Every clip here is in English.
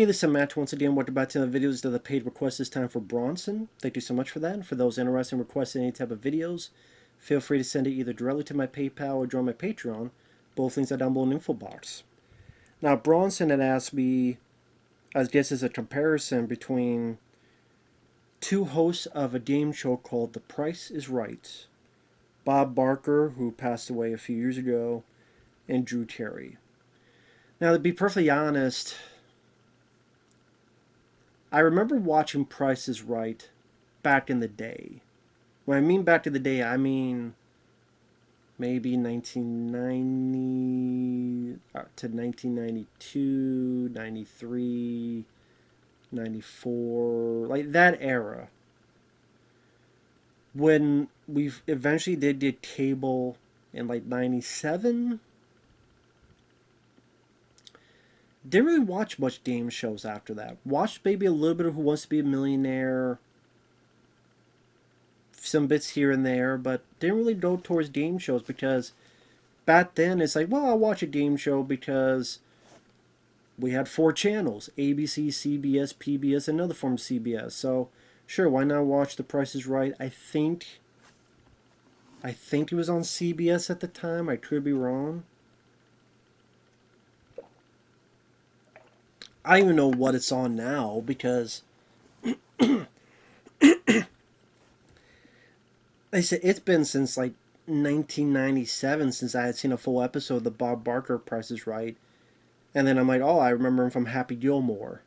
Hey, this is Matt once again. Welcome back to the videos to the paid request this time for Bronson. Thank you so much for that. And for those interested in requesting any type of videos, feel free to send it either directly to my PayPal or join my Patreon. Both links are down below in the info box. Now, Bronson had asked me, I guess as a comparison between two hosts of a game show called The Price is Right. Bob Barker, who passed away a few years ago, and Drew Carey. Now, to be perfectly honest, I remember watching Price is Right back in the day. When I mean back in the day, I mean maybe 1990 to 1992, 93, 94, like that era. When we eventually did cable in like 97, didn't really watch much game shows after that. Watched maybe a little bit of Who Wants to Be a Millionaire, some bits here and there, but didn't really go towards game shows because back then it's like, well, I'll watch a game show because we had 4 channels: ABC, CBS, PBS, and another form of CBS. So sure, why not watch The Price is Right? I think it was on CBS at the time. I could be wrong. I don't even know what it's on now because I said it's been since like 1997 since I had seen a full episode of the Bob Barker Price is Right. And then I'm like, oh, I remember him from Happy Gilmore.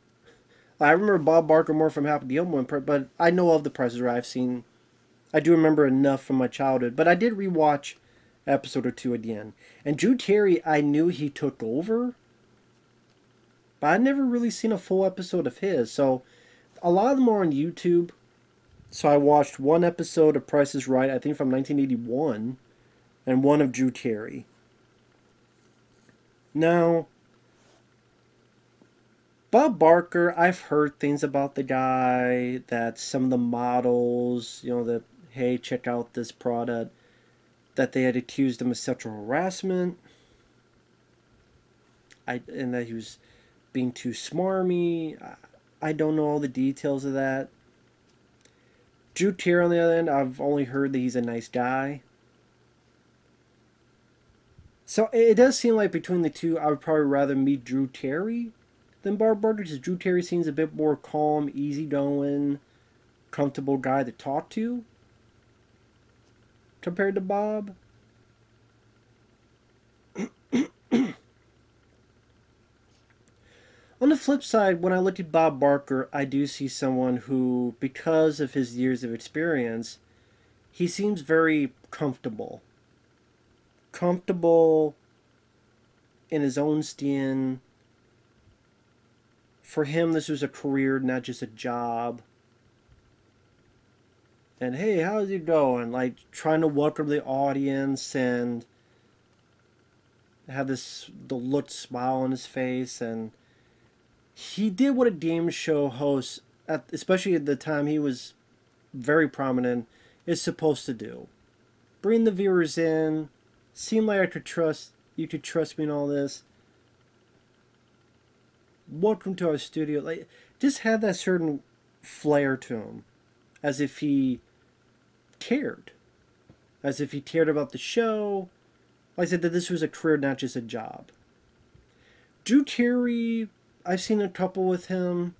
I remember Bob Barker more from Happy Gilmore, but I know of the Price is Right. I do remember enough from my childhood. But I did rewatch episode or two again. And Drew Carey, I knew he took over, but I'd never really seen a full episode of his. So a lot of them are on YouTube. So I watched one episode of Price is Right, I think from 1981, and one of Drew Carey. Now, Bob Barker, I've heard things about the guy, that some of the models, that, hey, check out this product, that they had accused him of sexual harassment, and that he was being too smarmy. I don't know all the details of that. Drew Carey, on the other end, I've only heard that he's a nice guy. So it does seem like between the two, I would probably rather meet Drew Carey than Bob Barker, because Drew Carey seems a bit more calm, easygoing, comfortable guy to talk to compared to Bob. On the flip side, when I look at Bob Barker, I do see someone who, because of his years of experience, he seems very comfortable. Comfortable in his own skin. For him, this was a career, not just a job. And hey, how's it going? Like, trying to welcome the audience and have the look smile on his face. And he did what a game show host, especially at the time he was very prominent, is supposed to do. Bring the viewers in, seem like you could trust me in all this. Welcome to our studio. Like, just had that certain flair to him, as if he cared, as if he cared about the show. Like I said, that this was a career, not just a job. Drew Carey, I've seen a couple with him.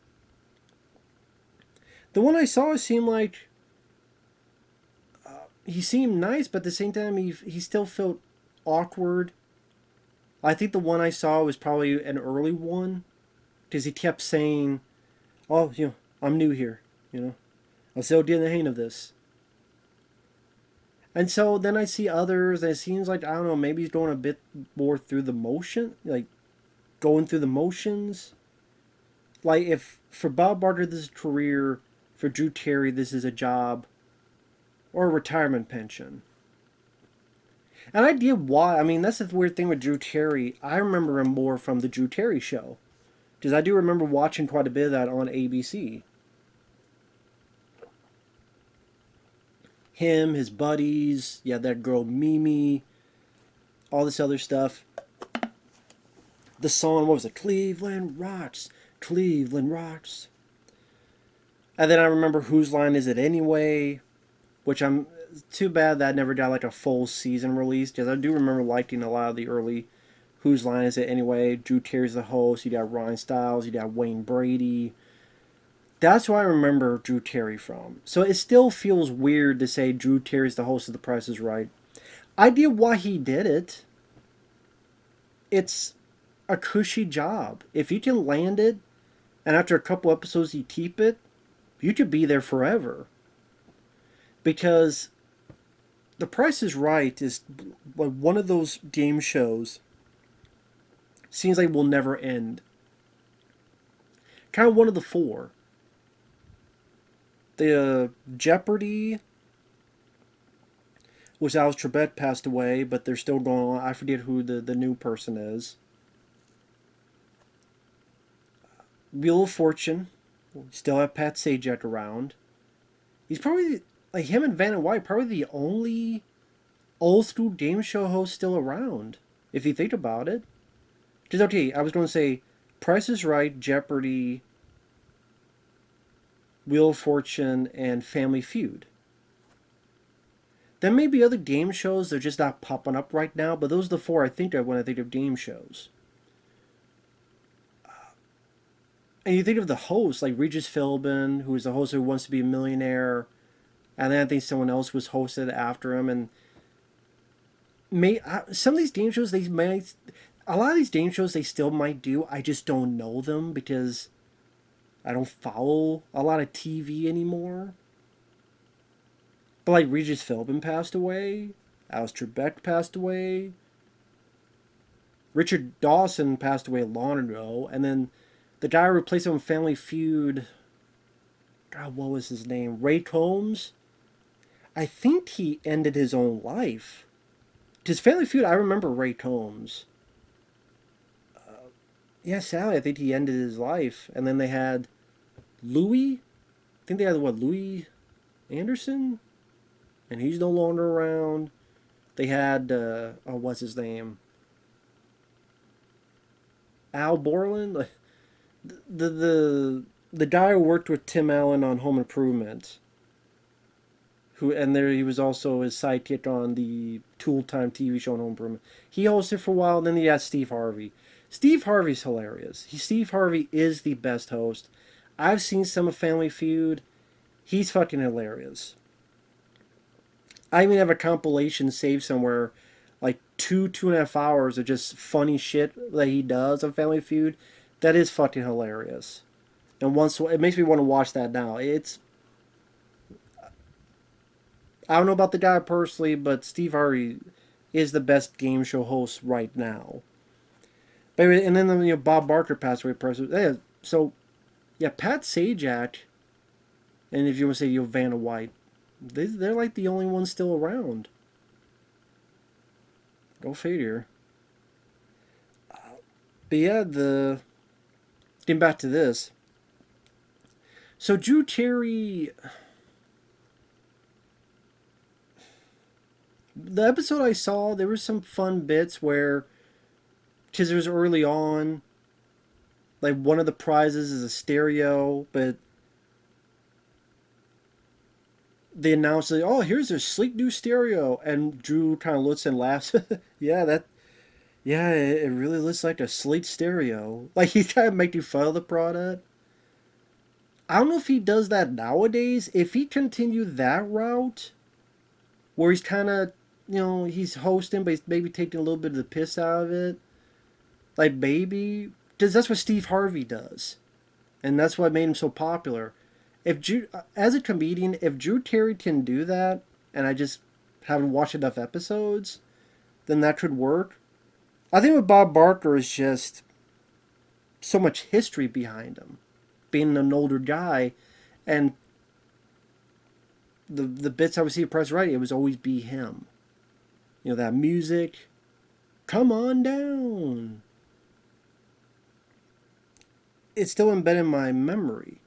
The one I saw seemed like he seemed nice, but at the same time he still felt awkward. I think the one I saw was probably an early one, because he kept saying, "Oh, I'm new here. I'm still getting the hang of this." And so then I see others, and it seems like, I don't know, maybe he's going a bit more through the motion, like going through the motions. Like, if for Bob Barker this is a career, for Drew Carey this is a job or a retirement pension. And I get why. I mean, that's the weird thing with Drew Carey. I remember him more from the Drew Carey show, because I do remember watching quite a bit of that on ABC. Him, his buddies, that girl Mimi, all this other stuff. The song, what was it? Cleveland Rocks. Cleveland rocks. And then I remember Whose Line Is It Anyway, which I'm too bad that never got like a full season release, because I do remember liking a lot of the early Whose Line Is It Anyway. Drew Terry's the host. You got Ryan Stiles. You got Wayne Brady. That's where I remember Drew Terry from. So it still feels weird to say Drew Terry's the host of The Price is Right. I get why he did it. It's a cushy job. If you can land it, and after a couple episodes you keep it, you could be there forever. Because The Price is Right is one of those game shows. Seems like will never end. Kind of one of the four. The Jeopardy, which Alex Trebek passed away, but they're still going on. I forget who the new person is. Wheel of Fortune, still have Pat Sajak around. He's probably, like him and Vanna White, probably the only old school game show host still around, if you think about it. Because, okay, I was going to say Price is Right, Jeopardy, Wheel of Fortune, and Family Feud. There may be other game shows, they're just not popping up right now, but those are the four I think of when I think of game shows. And you think of the hosts, like Regis Philbin, who was the host of Who Wants to Be a Millionaire, and then I think someone else was hosted after him, and some of these game shows, a lot of these game shows they still might do, I just don't know them because I don't follow a lot of TV anymore. But like Regis Philbin passed away, Alex Trebek passed away, Richard Dawson passed away long ago, and then the guy who replaced him in Family Feud, God, what was his name? Ray Combs? I think he ended his own life. Because Family Feud, I remember Ray Combs. Yeah, sadly, I think he ended his life. And then they had Louis. I think they had, Louis Anderson? And he's no longer around. They had, what's his name? Al Borland? The guy who worked with Tim Allen on Home Improvement. He was also his sidekick on the Tool Time TV show on Home Improvement. He hosted for a while, and then you got Steve Harvey. Steve Harvey's hilarious. Steve Harvey is the best host. I've seen some of Family Feud. He's fucking hilarious. I even have a compilation saved somewhere, like 2.5 hours of just funny shit that he does on Family Feud. That is fucking hilarious. And it makes me want to watch that now. I don't know about the guy personally, but Steve Harvey is the best game show host right now. But anyway, and then Bob Barker passed away. So, yeah, Pat Sajak, and if you want to say Vanna White, they're like the only ones still around. Go figure. But yeah, getting back to this. So Drew Terry, the episode I saw, there were some fun bits where, because it was early on, like one of the prizes is a stereo, but they announced that, oh, here's a sleek new stereo, and Drew kind of looks and laughs. Yeah, it really looks like a sleek stereo. Like he's trying to make fun of the product. I don't know if he does that nowadays. If he continued that route, where he's kind of, he's hosting, but he's maybe taking a little bit of the piss out of it. Like maybe, because that's what Steve Harvey does, and that's what made him so popular. As a comedian, if Drew Terry can do that, and I just haven't watched enough episodes, then that could work. I think with Bob Barker is just so much history behind him, being an older guy, and the bits I would see at Price Right, it was always be him. That music, come on down. It's still embedded in my memory.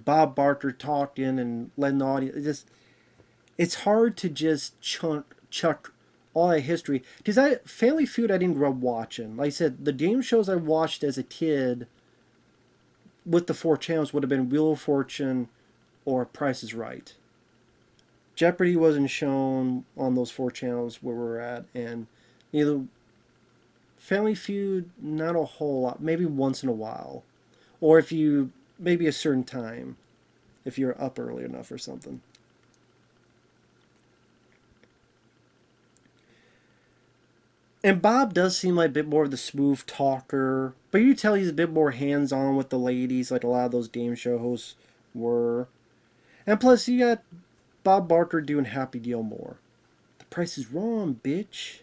Bob Barker talking and letting the audience. It's hard to just chuck all that history. Because Family Feud I didn't grow up watching. Like I said, the game shows I watched as a kid with the four channels would have been Wheel of Fortune or Price is Right. Jeopardy wasn't shown on those four channels where we're at, and neither Family Feud, not a whole lot, maybe once in a while, or if you maybe a certain time, if you're up early enough or something. And Bob does seem like a bit more of the smooth talker, but you tell he's a bit more hands on with the ladies, like a lot of those game show hosts were. And plus, you got Bob Barker doing Happy Gilmore. The price is wrong, bitch.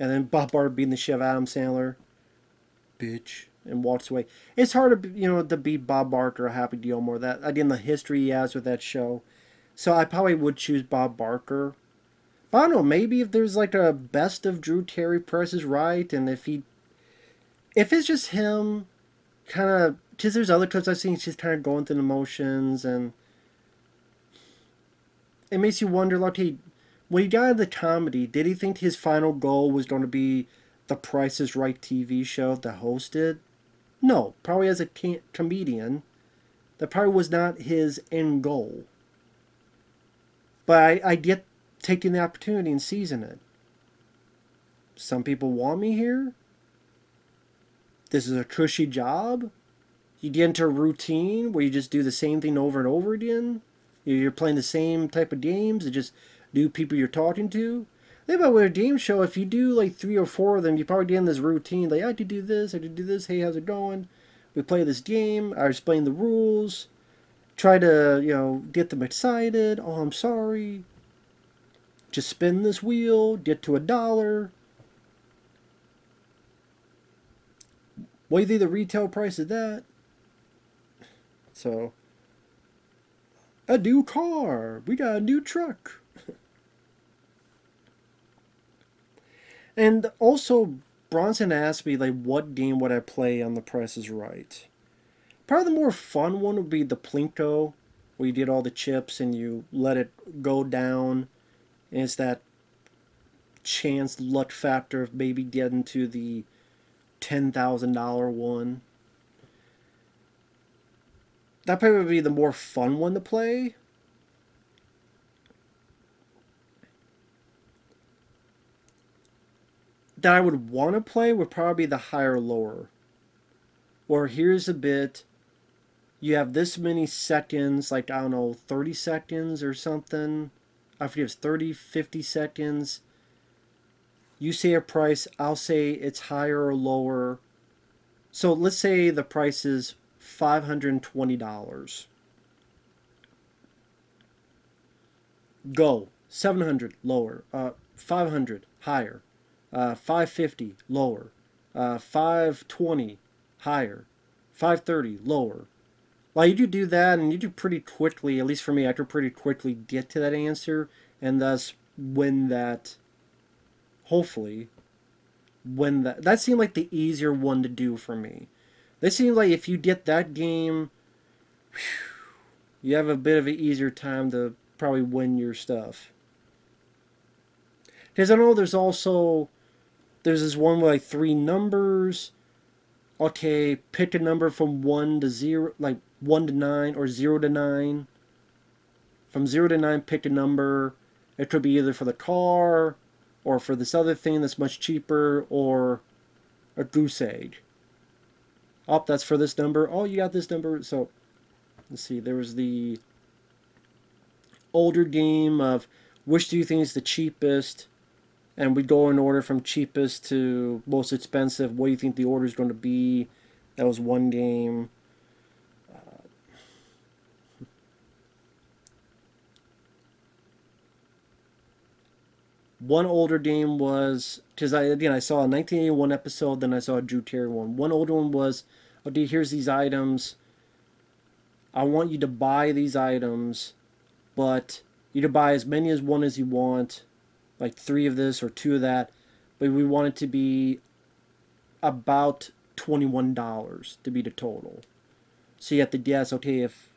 And then Bob Barker being the shit of Adam Sandler, bitch, and walks away. It's hard to to beat Bob Barker or Happy Gilmore. That again, the history he has with that show. So I probably would choose Bob Barker. But I don't know, maybe if there's like a best of Drew Carey Price is Right, and if it's just him kind of, because there's other clips I've seen, he's just kind of going through the motions, and it makes you wonder, like, when he got into the comedy, did he think his final goal was going to be the Price is Right TV show that hosted? No, probably as a comedian, that probably was not his end goal. But I get taking the opportunity and seizing it. Some people want me here. This is a cushy job. You get into a routine where you just do the same thing over and over again. You're playing the same type of games. It's just new people you're talking to. Think about with a game show, if you do like 3 or 4 of them, you probably get in this routine. Like, I have to do this, I have to do this. Hey, how's it going? We play this game. I explain the rules. Try to, get them excited. Oh, I'm sorry. Just spin this wheel. Get to $1. What do you think the retail price of that? So, a new car. We got a new truck. And also, Bronson asked me, like, what game would I play on The Price is Right? Probably the more fun one would be the Plinko, where you get all the chips and you let it go down. And it's that chance luck factor of maybe getting to the $10,000 one. That probably would be the more fun one to play. That I would want to play would probably be the higher lower. Or here's a bit. You have this many seconds, like, I don't know, 30 seconds or something. I forget if it's 30, 50 seconds. You say a price, I'll say it's higher or lower. So let's say the price is $520. Go. 700 lower. 500 higher. 550 lower. 520 higher. 530 lower. Like, you do do that, and you do pretty quickly, at least for me, I could pretty quickly get to that answer, and thus win that, hopefully, win that. That seemed like the easier one to do for me. This seems like if you get that game, you have a bit of an easier time to probably win your stuff. Because I know there's this one with like 3 numbers. Okay, pick a number from 1 to 0, like 1 to 9 or 0 to 9. From 0 to 9, pick a number. It could be either for the car or for this other thing that's much cheaper, or a goose egg. Oh, that's for this number. Oh, you got this number. So, let's see. There was the older game of which do you think is the cheapest? And we go in order from cheapest to most expensive. What do you think the order is going to be? That was one game. One older game was, because I saw a 1981 episode, then I saw a Drew Carey one. One older one was, okay, here's these items. I want you to buy these items, but you can buy as many as one as you want, like 3 of this or 2 of that, but we want it to be about $21 to be the total. So you have to guess, okay, if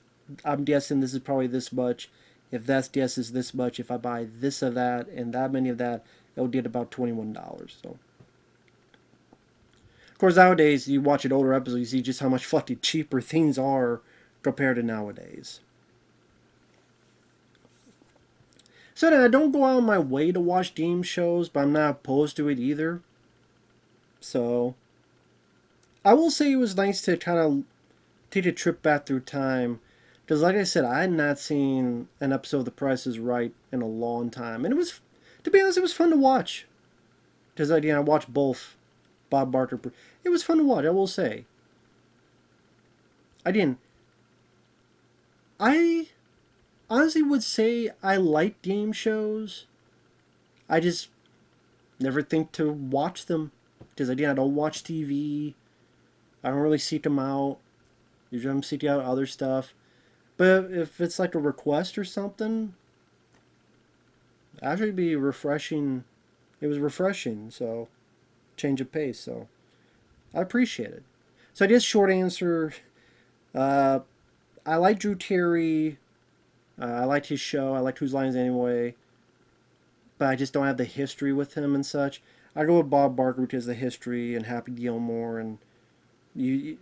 I'm guessing this is probably this much, if that guess is this much, if I buy this of that and that many of that, it'll get about $21. So, of course, nowadays you watch an older episode, you see just how much fucking cheaper things are compared to nowadays. So then I don't go out of my way to watch game shows, but I'm not opposed to it either. So I will say it was nice to kind of take a trip back through time. Because, like I said, I had not seen an episode of The Price is Right in a long time. And it was, to be honest, it was fun to watch. Because, again, I watched both Bob Barker. It was fun to watch, I will say. I didn't. I honestly would say I like game shows. I just never think to watch them. Because, again, I don't watch TV. I don't really seek them out. Usually I'm seeking out other stuff. But if it's like a request or something, actually be refreshing. It was refreshing, so change of pace. So I appreciate it. So I guess short answer, uh, I like Drew Carey. I liked his show. I liked Whose Lines Anyway. But I just don't have the history with him and such. I go with Bob Barker because of the history and Happy Gilmore, and you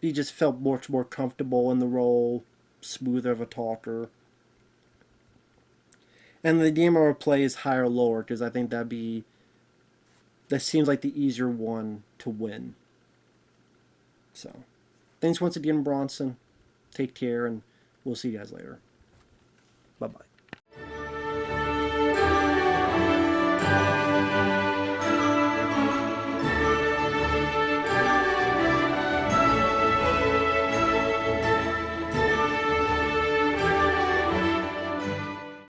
he just felt much more comfortable in the role, smoother of a talker. And the game I would play is higher or lower because I think that seems like the easier one to win. So, thanks once again, Bronson. Take care, and we'll see you guys later. Bye bye.